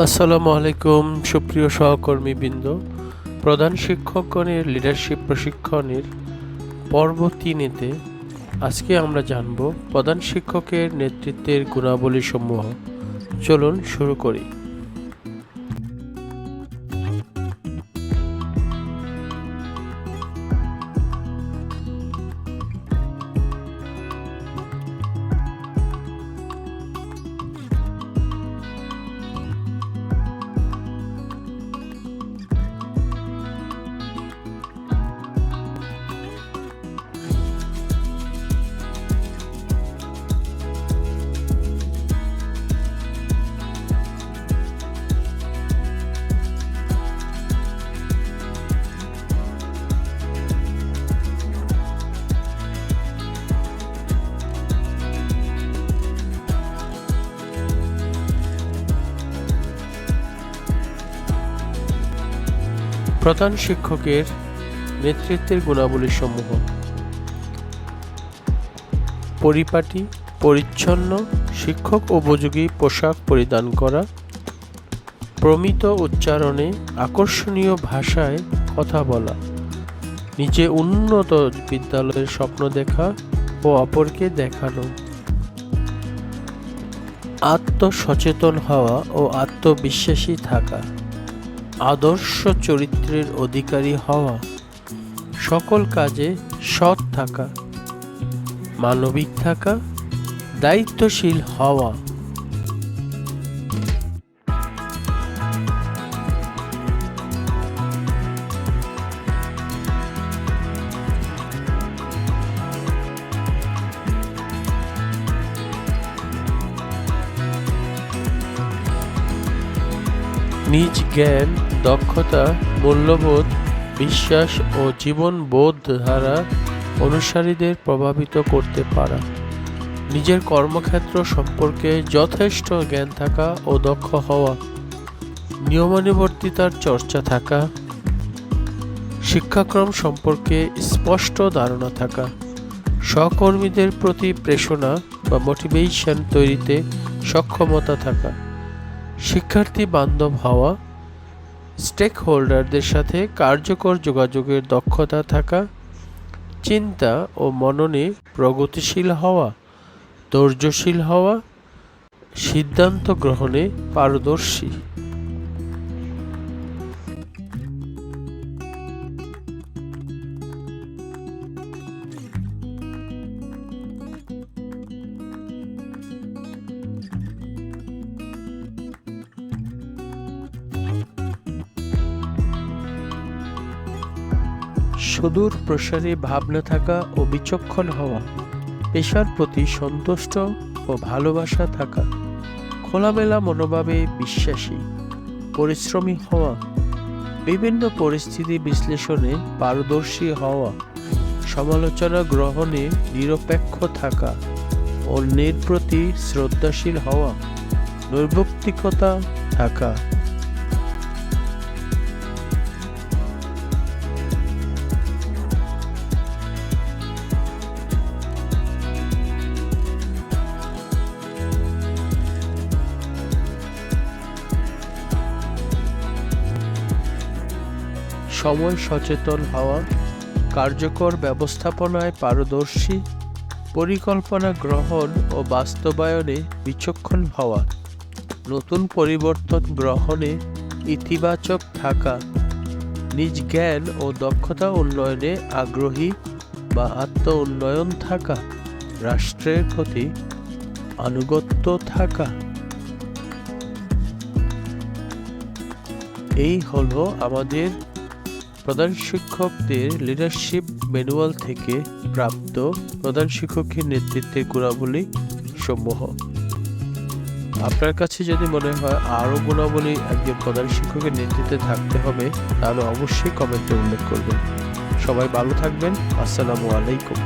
আসসালামু আলাইকুম সুপ্রিয় সহকর্মীবৃন্দ। প্রধান শিক্ষকগণের লিডারশিপ প্রশিক্ষণের পর্ব 3-তে আজকে আমরা জানব প্রধান শিক্ষকের নেতৃত্বের গুণাবলী সমূহ। চলুন শুরু করি। প্রধান শিক্ষকের নেতৃত্বের গুণাবলী সমূহ: পরিপাটি, পরিচ্ছন্ন, শিক্ষক উপযোগী পোশাক পরিধান করা, প্রমিত উচ্চারণে আকর্ষণীয় ভাষায় কথা বলা, নিজে উন্নত বিদ্যালয়ের স্বপ্ন দেখা ও অপরকে দেখানো, আত্মসচেতন হওয়া ও আত্মবিশ্বাসী থাকা, আদর্শ চরিত্রের অধিকারী হওয়া, সকল কাজে সৎ থাকা, মানবিক থাকা, দায়িত্বশীল হওয়া। নিজ জ্ঞান, দক্ষতা, মূল্যবোধ, বিশ্বাস ও জীবনবোধ দ্বারা অনুসারীদের প্রভাবিত করতে পারা, নিজের কর্মক্ষেত্র সম্পর্কে যথেষ্ট জ্ঞান থাকা ও দক্ষ হওয়া, নিয়মানুবর্তিতার চর্চা থাকা, শিক্ষাক্রম সম্পর্কে স্পষ্ট ধারণা থাকা, সহকর্মীদের প্রতি প্রেরণা বা মোটিভেশন তৈরিতে সক্ষমতা থাকা, শিক্ষার্থী বান্ধব হওয়া, স্টেক হোল্ডারদের সাথে কার্যকর যোগাযোগের দক্ষতা থাকা, চিন্তা ও মননে প্রগতিশীল হওয়া, ধৈর্যশীল হওয়া, সিদ্ধান্ত গ্রহণে পারদর্শী। সুদূর প্রসারী ভাবনা থাকা ও বিচক্ষণ হওয়া, পেশার প্রতি সন্তুষ্ট ও ভালোবাসা থাকা, খোলামেলা মনোভাবে বিশ্বাসী, পরিশ্রমী হওয়া, বিভিন্ন পরিস্থিতি বিশ্লেষণে পারদর্শী হওয়া, সমালোচনা গ্রহণে নিরপেক্ষ থাকা, অন্যের প্রতি শ্রদ্ধাশীল হওয়া, নৈর্ব্যক্তিকতা থাকা। সময় সচেতন হওয়া, কার্যকর ব্যবস্থাপনায় পারদর্শী, পরিকল্পনা গ্রহণ ও বাস্তবায়নে বিচক্ষণ হওয়া, নতুন পরিবর্তন গ্রহণে ইতিবাচক থাকা, নিজ জ্ঞান ও দক্ষতা উন্নয়নে আগ্রহী বা আত্ম উন্নয়ন থাকা, রাষ্ট্রের প্রতি আনুগত্য থাকা। এই হলো আমাদের প্রধান শিক্ষকদের লিডারশিপ ম্যানুয়াল থেকে প্রাপ্ত প্রধান শিক্ষকের নেতৃত্বের গুণাবলী সমূহ। আপনার কাছে যদি মনে হয় আরও গুণাবলী একজন প্রধান শিক্ষকের নেতৃত্বে থাকতে হবে, তাহলে অবশ্যই কমেন্টে উল্লেখ করবেন। সবাই ভালো থাকবেন। আসসালামু আলাইকুম।